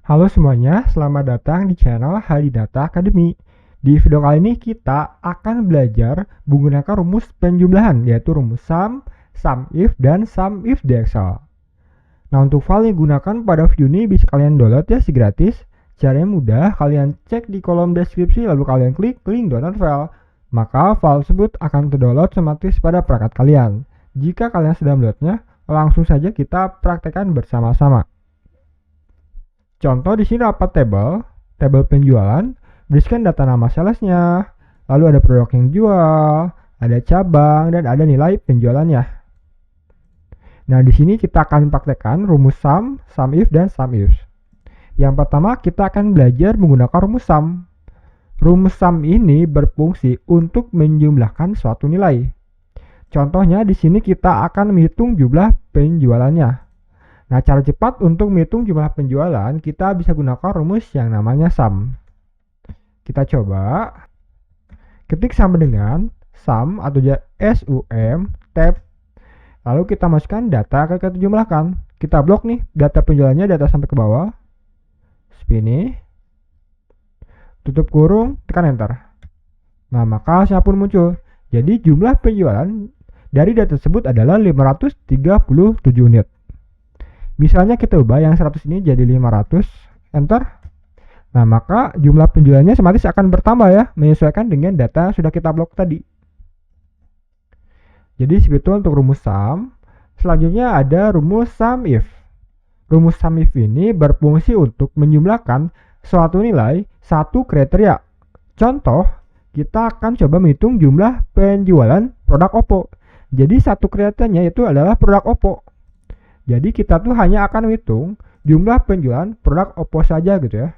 Halo semuanya, selamat datang di channel Hadidata Academy. Di video kali ini kita akan belajar menggunakan rumus penjumlahan, yaitu rumus sum, SUMIF, dan SUMIF di Excel. Nah, untuk file yang digunakan pada video ini bisa kalian download ya, si gratis. Caranya mudah, kalian cek di kolom deskripsi lalu kalian klik link download file. Maka file tersebut akan terdownload otomatis pada perangkat kalian. Jika kalian sudah downloadnya, langsung saja kita praktekkan bersama-sama. Contoh di sini dapat tabel penjualan, berisikan data nama salesnya, lalu ada produk yang dijual, ada cabang, dan ada nilai penjualannya. Nah, di sini kita akan praktekkan rumus sum, SUMIF, dan SUMIF. Yang pertama, kita akan belajar menggunakan rumus sum. Rumus sum ini berfungsi untuk menjumlahkan suatu nilai. Contohnya di sini kita akan menghitung jumlah penjualannya. Nah, cara cepat untuk menghitung jumlah penjualan, kita bisa gunakan rumus yang namanya sum. Kita coba. Ketik sama dengan sum atau SUM tab. Lalu kita masukkan data ke kita jumlahkan. Kita blok nih data penjualannya, data sampai ke bawah. Seperti ini. Tutup kurung, tekan enter. Nah, maka hasilnya pun muncul. Jadi jumlah penjualan dari data tersebut adalah 537 unit. Misalnya kita ubah yang 100 ini jadi 500, enter. Nah, maka jumlah penjualannya otomatis akan bertambah ya, menyesuaikan dengan data yang sudah kita blok tadi. Jadi seperti itu untuk rumus sum. Selanjutnya ada rumus SUMIF. Rumus SUMIF ini berfungsi untuk menjumlahkan suatu nilai satu kriteria. Contoh, kita akan coba menghitung jumlah penjualan produk Oppo. Jadi satu kriterianya itu adalah produk Oppo. Jadi kita tuh hanya akan menghitung jumlah penjualan produk Oppo saja gitu ya.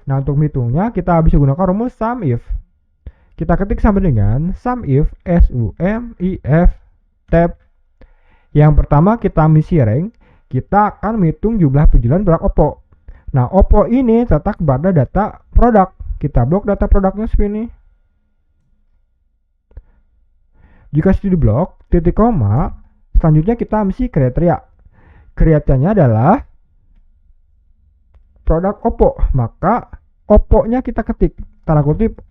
Nah, untuk menghitungnya kita bisa gunakan rumus SUMIF. Kita ketik sama dengan SUMIF SUMIF tab. Yang pertama kita misi rank, kita akan menghitung jumlah penjualan produk Oppo. Nah, Oppo ini terletak pada data produk. Kita blok data produknya seperti ini. Jika sudah diblok, titik koma. Selanjutnya kita mesti kriteria. Kriterianya adalah produk Oppo. Maka Oppo-nya kita ketik. Tanda kutip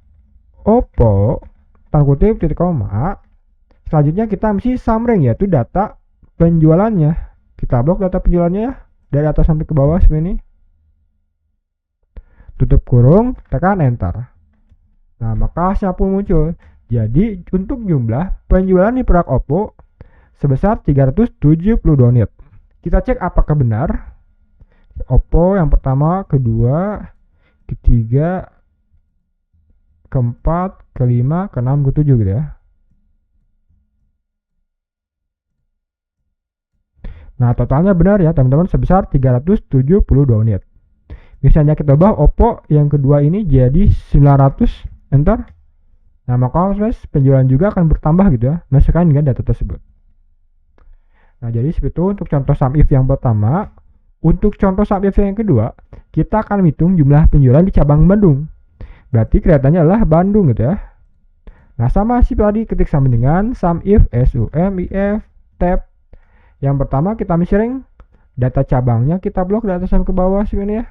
Oppo. Tanda kutip titik koma. Selanjutnya kita mesti sum rank, yaitu data penjualannya. Kita blok data penjualannya ya. Dari atas sampai ke bawah seperti ini. Tutup kurung, tekan enter. Nah, maka hasilnya pun muncul. Jadi untuk jumlah penjualan di produk Oppo sebesar 372 unit. Kita cek apakah benar. Oppo yang pertama, kedua, ketiga, keempat, kelima, keenam, ketujuh gitu ya. Nah, totalnya benar ya teman-teman, sebesar 372 unit. Misalnya kita ubah Oppo yang kedua ini jadi 900, enter. Nah, maka penjualan juga akan bertambah gitu ya, menyesuaikan dengan data tersebut. Nah, jadi seperti itu untuk contoh SUMIF yang pertama. Untuk contoh SUMIF yang kedua, kita akan menghitung jumlah penjualan di cabang Bandung. Berarti kelihatannya adalah Bandung gitu ya. Nah, sama seperti tadi, ketik sama dengan SUMIF SUMIF tab. Yang pertama kita misi-rank, data cabangnya kita blok dari atas sampai ke bawah seperti ya.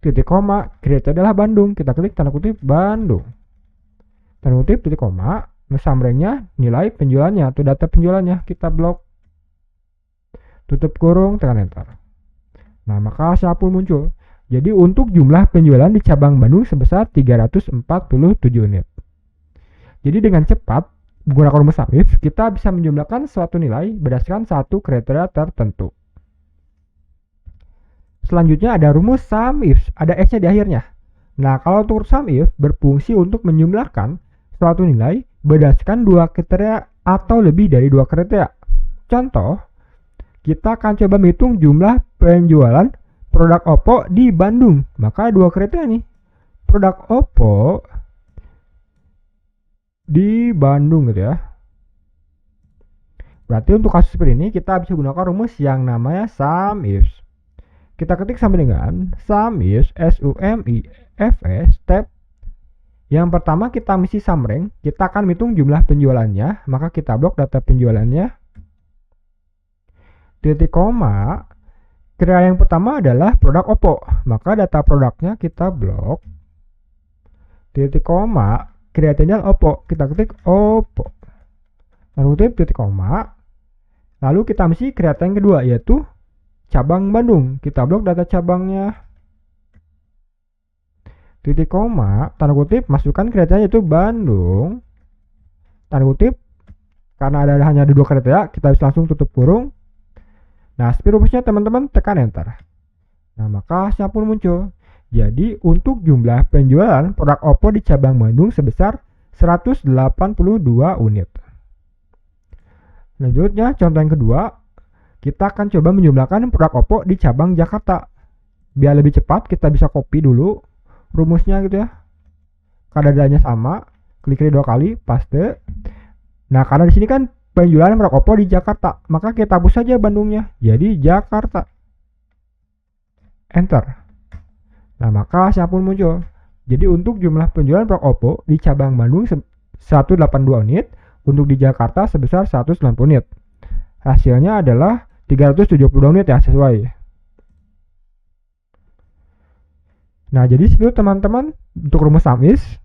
Titik koma, kriteria adalah Bandung. Kita klik tanda kutip Bandung. Tanda kutip titik koma. Sum rank-nya nilai penjualannya atau data penjualannya kita blok. Tutup kurung, tekan enter. Nah, maka hasilnya pun muncul. Jadi untuk jumlah penjualan di cabang Bandung sebesar 347 unit. Jadi dengan cepat menggunakan rumus SUMIF, kita bisa menjumlahkan suatu nilai berdasarkan satu kriteria tertentu. Selanjutnya ada rumus SUMIF, ada S-nya di akhirnya. Nah, kalau untuk SUMIF berfungsi untuk menjumlahkan suatu nilai berdasarkan dua kriteria atau lebih dari dua kriteria. Contoh, kita akan coba menghitung jumlah penjualan produk Oppo di Bandung. Maka dua kriteria nih. Produk Oppo di Bandung gitu ya. Berarti untuk kasus seperti ini kita bisa gunakan rumus yang namanya SUMIF. Kita ketik sama dengan SUMIF SUMIF tab. Yang pertama kita mesti sum rank, kita akan menghitung jumlah penjualannya, maka kita blok data penjualannya. Titik koma, Kriteria yang pertama adalah produk Oppo. Maka data produknya kita blok. Titik koma, kriterianya Oppo. Kita ketik Oppo. Lalu kutip titik koma. Lalu kita mesti kriteria yang kedua, yaitu cabang Bandung. Kita blok data cabangnya. Titik koma, tanda kutip, masukkan kriteria yaitu Bandung. Tanda kutip, karena hanya ada 2 kriteria, kita bisa langsung tutup kurung. Nah, speed rumusnya teman-teman tekan enter. Nah, maka hasilnya pun muncul. Jadi, untuk jumlah penjualan produk Oppo di cabang Bandung sebesar 182 unit. Lanjutnya, contoh yang kedua, kita akan coba menjumlahkan produk Oppo di cabang Jakarta. Biar lebih cepat, kita bisa copy dulu rumusnya gitu ya. Karena datanya sama, klik 2 kali, paste. Nah, karena di sini kan penjualan produk Oppo di Jakarta, maka kita hapus saja Bandungnya. Jadi Jakarta. Enter. Nah, maka hasilnya pun muncul. Jadi untuk jumlah penjualan produk Oppo di cabang Bandung 182 unit, untuk di Jakarta sebesar 190 unit. Hasilnya adalah 372 unit ya, sesuai. Nah, jadi itu teman-teman untuk rumus SUMIS.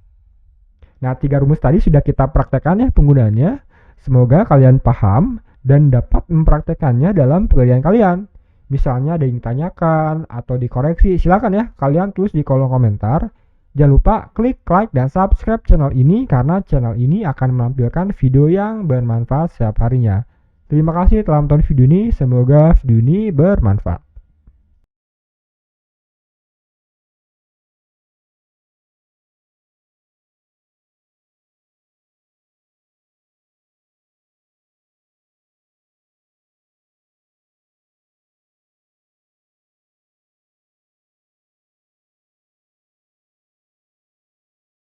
Nah, 3 rumus tadi sudah kita praktekkan ya penggunaannya. Semoga kalian paham dan dapat mempraktekannya dalam pekerjaan kalian. Misalnya ada yang ditanyakan atau dikoreksi, silakan ya kalian tulis di kolom komentar. Jangan lupa klik like dan subscribe channel ini karena channel ini akan menampilkan video yang bermanfaat setiap harinya. Terima kasih telah menonton video ini, semoga video ini bermanfaat.